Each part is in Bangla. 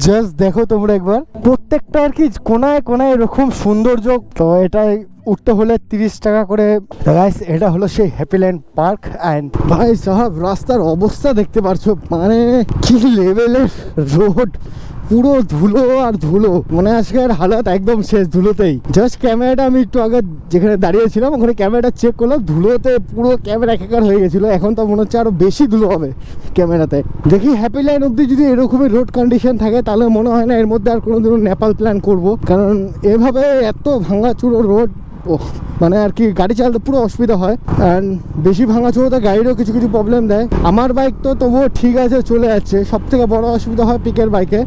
জাস্ট দেখো তোমরা একবার, প্রত্যেকটা আর কি কোনায় কোনায় এরকম সৌন্দর্য। তো এটা উঠতে হলে 30 টাকা করে। গাইস এটা হলো সেই হ্যাপিল্যান্ড পার্ক। অ্যান্ড ভাই সাহেব রাস্তার অবস্থা দেখতে পারছো, মানে কি লেভেলের রোড, পুরো ধুলো আর ধুলো, মানে আজকের হালাত একদম শেষ ধুলোতেই। জাস্ট ক্যামেরাটা আমি একটু আগে যেখানে দাঁড়িয়েছিলাম ওখানে ক্যামেরাটা চেক করলাম, ধুলোতে পুরো ক্যামেরা একাকার হয়ে গেছিলো। এখন তো মনে হচ্ছে আরো বেশি ধুলো হবে ক্যামেরাতে। দেখি হ্যাপিল্যান্ড অব্দি যদি এরকমই রোড কন্ডিশন থাকে তাহলে মনে হয় না এর মধ্যে আর কোনোদিনও নেপাল প্ল্যান করব, কারণ এভাবে এত ভাঙাচুরো রোড মানে আর কি গাড়ি চালাতে পুরো অসুবিধা হয়। অ্যান্ড বেশি ভাঙাচোরাতে গাড়িরও কিছু কিছু প্রবলেম দেয়। আমার বাইক তো তবুও ঠিক আছে, চলে যাচ্ছে। সব থেকে বড় অসুবিধা হয় পিকের বাইকে,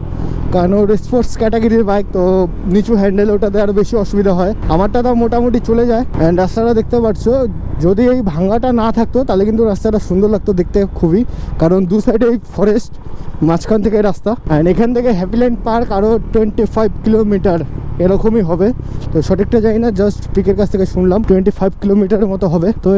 কারণ ওর স্পোর্টস ক্যাটাগরির বাইক, তো নিচু হ্যান্ডেল, ওটাতে আরও বেশি অসুবিধা হয়। আমারটা তো মোটামুটি চলে যায়। অ্যান্ড রাস্তাটা দেখতে পাচ্ছ, যদি এই ভাঙাটা না থাকতো তাহলে কিন্তু রাস্তাটা সুন্দর লাগতো দেখতে খুবই, কারণ দু সাইডে এই ফরেস্ট, মাঝখান থেকে রাস্তা। অ্যান্ড এখান থেকে হ্যাপিল্যান্ড পার্ক আরও 25 কিলোমিটার এরকমই হবে। তো সঠিকটা জানি না, জাস্ট পিকের কাছ থেকে শুনলাম 25 কিলোমিটারের মতো হবে। তো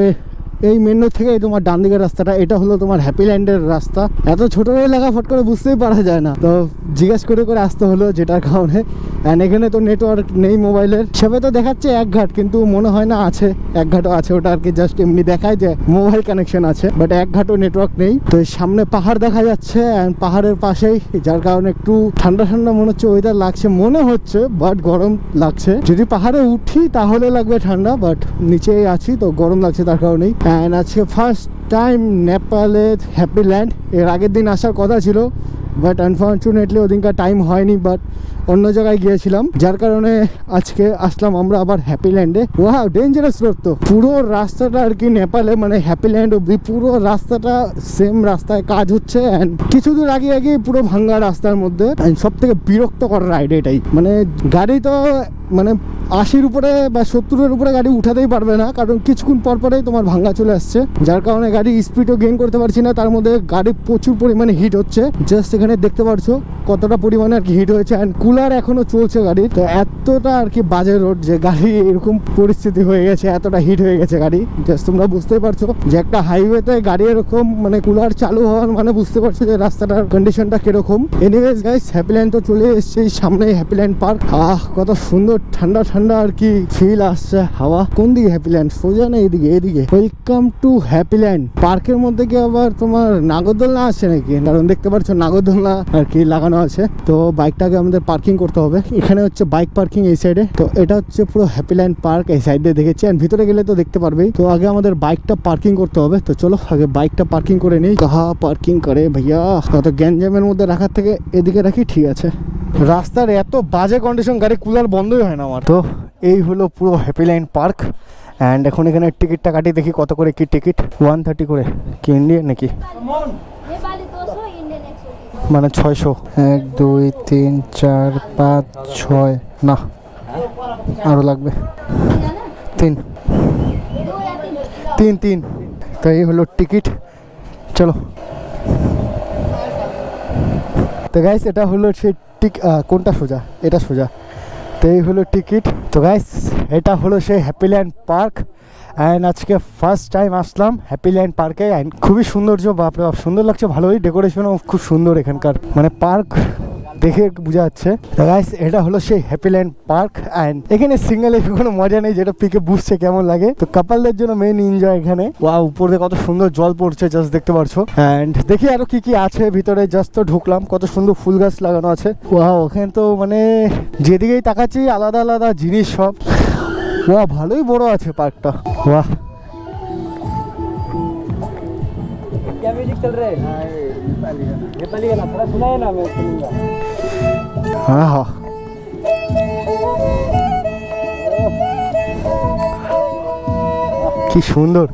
এই মেন রোড থেকে তোমার ডান দিকের রাস্তাটা, এটা হলো তোমার হ্যাপিল্যান্ডের রাস্তা। এত ছোট এলাকা ফট করে বুঝতেই পারা যায় না, তো জিজ্ঞেস করে করে আসতে হলো, যেটার কারণে। অ্যান্ড এখানে তো নেটওয়ার্ক নেই মোবাইলের, সেভাবে তো দেখাচ্ছে এক ঘাট, কিন্তু মনে হয় না আছে, এক ঘাটও আছে। ওটা আর কি জাস্ট এমনি দেখায় যে মোবাইল কানেকশন আছে, বাট এক ঘাটও নেটওয়ার্ক নেই। তো সামনে পাহাড় দেখা যাচ্ছে, অ্যান্ড পাহাড়ের পাশেই, যার কারণে একটু ঠান্ডা ঠান্ডা মনে হচ্ছে, ওয়েদার লাগছে মনে হচ্ছে, বাট গরম লাগছে। যদি পাহাড়ে উঠি তাহলে লাগবে ঠান্ডা, বাট নিচে আছি তো গরম লাগছে তার কারণেই। অ্যান্ড আজকে ফার্স্ট টাইম নেপালে হ্যাপিল্যান্ড। এর আগের দিন আসার কথা ছিল, বাট আনফর্চুনেটলি ওদিনকার টাইম হয়নি, বাট অন্য জায়গায় গিয়েছিলাম, যার কারণে আজকে আসলাম আমরা আবার হ্যাপিল্যান্ডে। ওয়াও ডেঞ্জারাস রোড, তো পুরো রাস্তাটা আর কি নেপালে, মানে হ্যাপিল্যান্ড অব্দি পুরো রাস্তাটা সেম রাস্তায় কাজ হচ্ছে। অ্যান্ড কিছু দূর আগে আগে পুরো ভাঙ্গা রাস্তার মধ্যে। সব থেকে বিরক্তকর রাইড এটাই, মানে গাড়ি তো মানে 80-র উপরে বা 70-এর উপরে গাড়ি উঠাতেই পারবে না, কারণ কিছুক্ষণ পর পরেই তোমার ভাঙ্গা চলে আসছে, যার কারণে গাড়ি স্পিডও গেইন করতে পারছি না। তার মধ্যে গাড়ি প্রচুর পরিমাণে হিট হচ্ছে, জাস্ট এখানে দেখতে পারছো কতটা পরিমাণে আর কি হিট হয়েছে। অ্যান্ড কুলার এখনো চলছে গাড়ি, তো এতটা আর কি বাজে রোড যে গাড়ি এরকম পরিস্থিতি হয়ে গেছে, এতটা হিট হয়ে গেছে গাড়ি। জাস্ট তোমরা বুঝতেই পারছো যে একটা হাইওয়েতে গাড়ি এরকম মানে কুলার চালু হওয়ার মানে বুঝতে পারছো যে রাস্তাটার কন্ডিশনটা কিরকম। এনিওয়েজ গাইস, হ্যাপিল্যান্ড তো চলে এসেছে, সামনে হ্যাপিল্যান্ড পার্ক। কত সুন্দর ঠান্ডা ঠান্ডা আর কি ফিল আসছে হাওয়া। কোন দিকে হ্যাপিল্যান্ড? সোজা না এদিকে? এদিকে। ওয়েলকাম টু হ্যাপিল্যান্ড পার্কের মধ্যে কি আবার তোমার নাগরদোলনা আছে নাকি? কারণ দেখতে পাচ্ছ নাগরদোলনা আর কি লাগানো আছে। তো বাইকটাকে আমাদের পার্কিং করতে হবে। এখানে হচ্ছে বাইক পার্কিং এই সাইডে। তো এটা হচ্ছে পুরো হ্যাপিল্যান্ড পার্ক এই সাইডে দেখেছি, আর ভিতরে গেলে তো দেখতে পারবেই। তো আগে আমাদের বাইকটা পার্কিং করতে হবে। তো চলো আগে বাইকটা পার্কিং করে নিই। কাহা পার্কিং করে ভাইয়া? কত গ্যাঞ্জামের মধ্যে রাখার থেকে এদিকে রাখি, ঠিক আছে। রাস্তার এত বাজে কন্ডিশন, গাড়ি কুলার বন্ধই হয় না আমার। তো এই হলো পুরো হ্যাপিল্যান্ড পার্ক। অ্যান্ড এখন এখানে টিকিটটা কাটি, দেখি কত করে কি টিকিট। 130 করে। কি ইন্ডিয়ান নাকি? মানে 600। 1 2 3 4 5 6 না আরো লাগবে 3 3 3। তো এই হলো টিকিট, চলো। তো গাইস এটা হলো সেই কোনটা সোজা? এটা সোজা। তো এই হলো টিকিট। তো গাইস এটা হলো সেই হ্যাপিল্যান্ড পার্ক। অ্যান্ড আজকে ফার্স্ট টাইম আসলাম হ্যাপিল্যান্ড পার্কে। অ্যান্ড খুবই সৌন্দর্য, বাপরে বাপ সুন্দর লাগছে, ভালোই ডেকোরেশনও খুব সুন্দর এখানকার, মানে পার্ক দেখে বোঝা যাচ্ছে। গাইস এটা হলো সেই হ্যাপিল্যান্ড পার্ক। অ্যান্ড এখানে সিঙ্গেলে কোনো মজা নেই, যেটা পিকে বুঝছে কেমন লাগে। তো কাপালদের জন্য মেইন এনজয় এখানে। ওয়াও উপরে কত সুন্দর জল পড়ছে, জাস্ট দেখতে পারছো। অ্যান্ড দেখি আরো কি কি আছে ভিতরে। জাস্ট তো ঢুকলাম, কত সুন্দর ফুল গাছ লাগানো আছে। ওয়াও ওখানে তো মানে যেদিকেই তাকাচ্ছি আলাদা আলাদা জিনিস সব। ওয়াও ভালোই বড় আছে পার্কটা। वाह क्या म्यूजिक चल रहा है? नेपाली गाना थोड़ा सुनाए ना, मैं सुनूंगा। हाँ हाँ কি সুন্দর।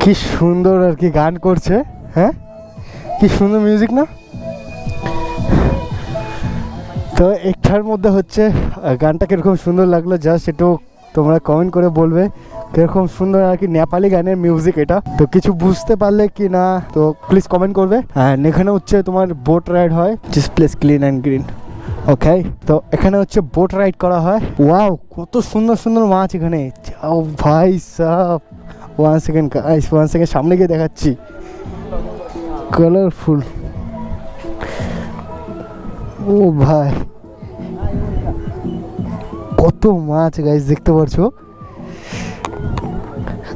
কি সুন্দর আর কি গান করছে। হ্যাঁ কি সুন্দর মিউজিক না? তো একটার মধ্যে হচ্ছে গানটা কীরকম সুন্দর লাগলো জাস্ট একটু তোমরা কমেন্ট করে বলবে কীরকম সুন্দর আর কি নেপালি গানের মিউজিক এটা। তো কিছু বুঝতে পারলে কি না তো প্লিজ কমেন্ট করবে। অ্যান্ড এখানে হচ্ছে তোমার বোট রাইড হয়, this place clean and green. Okay, তো এখানে হচ্ছে বোট রাইড করা হয়। ওয়াও, কত সুন্দর সুন্দর মাছ এখানে। যাও ভাই sub, one second guys, one second সামনে গিয়ে দেখাচ্ছি। কালারফুল, ও ভাই কত মাছ গাইস দেখতে পারছো।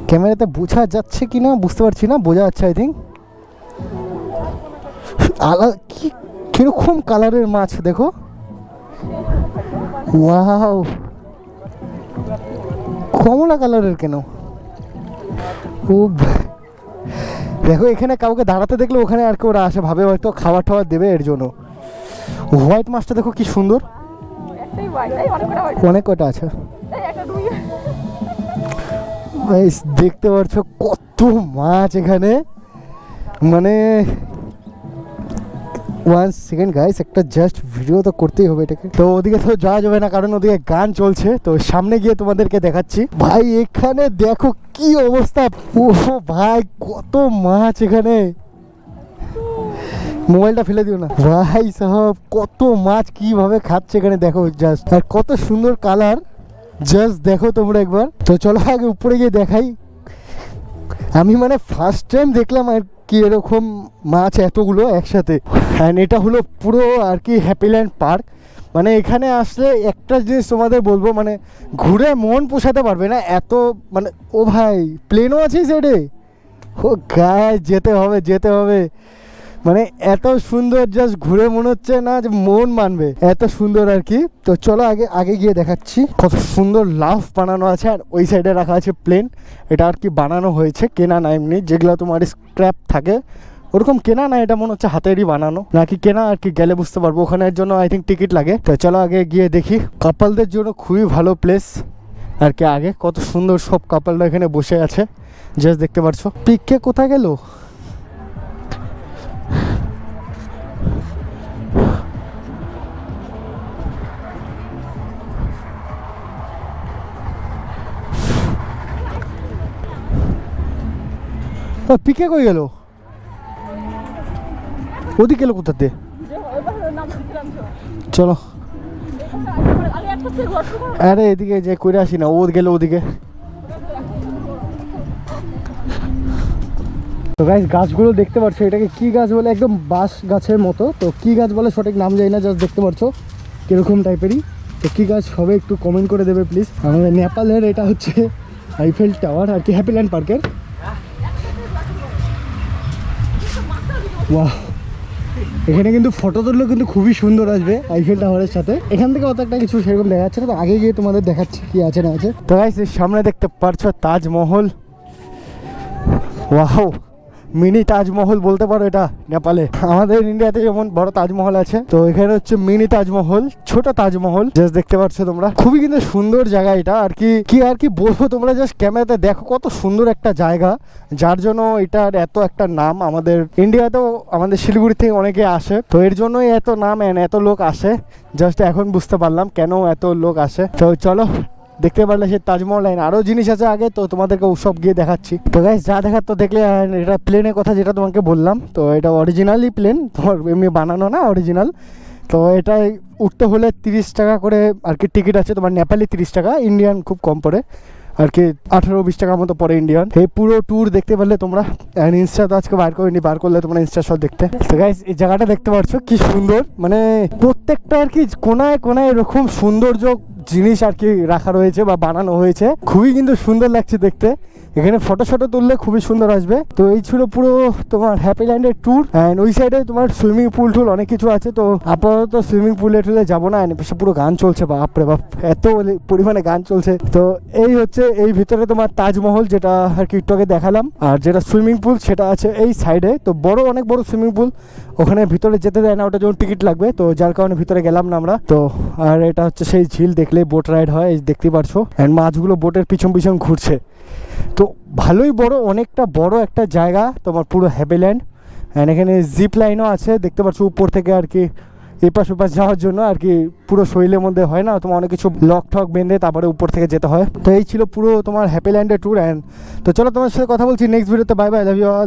ক্যামেরাতে বোঝা যাচ্ছে কি না বুঝতে পারছি না, বোঝা যাচ্ছে আই থিঙ্ক। কিরকম কালারের মাছ দেখো। ওয়াও, কমলা কালারের কেন? ও দেখো এখানে কাউকে দাঁড়াতে দেখলে ওখানে আর কি ওরা আসে, ভাবে হয়তো খাবার টাবার দেবে এর জন্য। হোয়াইট মাছটা দেখো কি সুন্দর, অনেক কটা আছে দেখতে পাচ্ছ কত মাছ এখানে। মানে ওয়ান সেকেন্ড গাইস, একটা জাস্ট ভিডিও তো করতেই হবে এটাকে। তো ওদিকে তো যাওয়া যাবে না কারণ ওদিকে গান চলছে, তো সামনে গিয়ে তোমাদেরকে দেখাচ্ছি। ভাই এখানে দেখো কি অবস্থা, ও ভাই কত মাছ এখানে। মোবাইলটা ফেলে দিও না ভাই সাহেব, কত মাছ কিভাবে খাচ্ছে এখানে দেখো জাস্ট, আর কত সুন্দর কালার জাস্ট দেখো তোমরা একবার। তো চলো আগে উপরে গিয়ে দেখাই। আমি মানে ফার্স্ট টাইম দেখলাম আর কি এরকম মাছ এতগুলো একসাথে। অ্যান্ড এটা হলো পুরো আর কি হ্যাপিল্যান্ড পার্ক। মানে এখানে আসলে একটা জিনিস তোমাদের বলবো, মানে ঘুরে মন পোষাতে পারবে না এত, মানে ও ভাই প্লেনও আছে সাইডে, ও গায়ে যেতে হবে যেতে হবে। মানে এত সুন্দর জাস্ট ঘুরে মনে হচ্ছে না যে মন মানবে, এত সুন্দর আর কি। তো চলো আগে আগে গিয়ে দেখাচ্ছি। কত সুন্দর লাফ বানানো আছে, আর ওই সাইডে রাখা আছে প্লেন। এটা আর কি বানানো হয়েছে, কেনা না এমনি, যেগুলো তোমার স্ক্র্যাপ থাকে ওরকম কেনা না, এটা মনে হচ্ছে হাতেরই বানানো নাকি কেনা আর কি, গেলে বুঝতে পারবো। ওখানের জন্য আই থিঙ্ক টিকিট লাগে। তো চলো আগে গিয়ে দেখি। কাপলদের জন্য খুবই ভালো প্লেস আর কি। আগে কত সুন্দর সব কাপলরা এখানে বসে আছে জাস্ট দেখতে পারছো। পিককে কোথায় গেল? পিকে কই গেল? ওদিকে গেল কোথাতে? চলো আরে এদিকে যে করে আসি না, ও গেল ওদিকে। তো গাইস গাছগুলো দেখতে পাচ্ছ, এটাকে কি গাছ বলে, একদম বাঁশ গাছের মতো। তো কি গাছ বলে সঠিক নাম জানি না, জাস্ট দেখতে পাচ্ছ কিরকম টাইপেরই। তো কি গাছ হবে একটু কমেন্ট করে দেবে প্লিজ। আমাদের নেপালের এটা হচ্ছে আইফেল টাওয়ার আর কি, হ্যাপিল্যান্ড পার্কের। বাহ, এখানে কিন্তু ফটো তুললেও কিন্তু খুবই সুন্দর আসবে আইফেল টাওয়ারের সাথে। এখান থেকে অত একটা কিছু সেরকম দেখা যাচ্ছে না, তো আগে গিয়ে তোমাদের দেখাচ্ছি কি আছে না আছে। তো গাইস সামনে দেখতে পারছো তাজমহল। ওয়াও, মিনি তাজমহল বলতে পারো এটা নেপালে। আমাদের ইন্ডিয়াতে যেমন বড় তাজমহল আছে, তো এখানে হচ্ছে মিনি তাজমহল, ছোট তাজমহল জাস্ট দেখতে পাচ্ছ তোমরা। খুবই কিন্তু সুন্দর জায়গা এটা আর কি, আর কি বলবো, তোমরা জাস্ট ক্যামেরাতে দেখো কত সুন্দর একটা জায়গা, যার জন্য এটার এত একটা নাম। আমাদের ইন্ডিয়াতেও আমাদের শিলিগুড়ি থেকে অনেকে আসে, তো এর জন্যই এত নাম এত লোক আসে। জাস্ট এখন বুঝতে পারলাম কেন এত লোক আসে। তো চলো দেখতে পারলে সে তাজমহল লাইন, আরও জিনিস আছে আগে, তো তোমাদেরকে সব গিয়ে দেখাচ্ছি। তো গাইস যা দেখার তো দেখলে। এটা প্লেনের কথা যেটা তোমাকে বললাম, তো এটা অরিজিনালি প্লেন, তোমার এমনি বানানো না, অরিজিনাল। তো এটাই উঠতে হলে 30 টাকা করে আর কি টিকিট আছে তোমার, নেপালি 30 টাকা, ইন্ডিয়ান খুব কম পড়ে আর কি, 18-20 টাকার মতো পড়ে ইন্ডিয়ান। এই পুরো ট্যুর দেখতে পারলে তোমরা। ইনস্টা তো আজকে বার করিনি, বার করলে তোমরা ইনস্টা শট দেখতে। তো গাইস এই জায়গাটা দেখতে পাচ্ছ কি সুন্দর, মানে প্রত্যেকটা আর কি কোনায় কোনায় এরকম সৌন্দর্য জিনিস আর কি রাখা রয়েছে বা বানানো হয়েছে, খুবই কিন্তু সুন্দর লাগছে দেখতে। এখানে ফটো তুললে খুবই সুন্দর আসবে। তো এই ছিল পুরো তোমার হ্যাপিল্যান্ডের ট্যুর। অ্যান্ড ওই সাইডে তোমার সুইমিং পুল টুল অনেক কিছু আছে। তো আপাতত সুইমিং পুলে টুলে যাবো না, পুরো গান চলছে, বাপরে বাপ এত পরিমাণে গান চলছে। তো এই হচ্ছে এই ভিতরে তোমার তাজমহল, যেটা আর কি একটু আগে দেখালাম, আর যেটা সুইমিং পুল সেটা আছে এই সাইডে। তো বড়, অনেক বড় সুইমিং পুল, ওখানে ভিতরে যেতে দেয় না, ওটা যেমন টিকিট লাগবে, তো যার কারণে ভিতরে গেলাম না আমরা। তো আর এটা হচ্ছে সেই ঝিল, দেখলে বোট রাইড হয় দেখতে পারছো। অ্যান্ড মাছগুলো বোটের পিছন পিছন ঘুরছে। তো ভালোই বড়, অনেকটা বড় একটা জায়গা তোমার পুরো হ্যাপিল্যান্ড। অ্যান্ড এখানে জিপ লাইনও আছে দেখতে পাচ্ছ উপর থেকে আর কি এপাশ ওপাশ যাওয়ার জন্য আর কি পুরো শরীরের মধ্যে হয় না তোমার অনেক কিছু লক ঠক বেঁধে তারপরে উপর থেকে যেতে হয়। তো এই ছিল পুরো তোমার হ্যাপিল্যান্ডের ট্যুর। অ্যান্ড তো চলো তোমার সাথে কথা বলছি নেক্সট ভিডিওতে। Bye bye, love you all.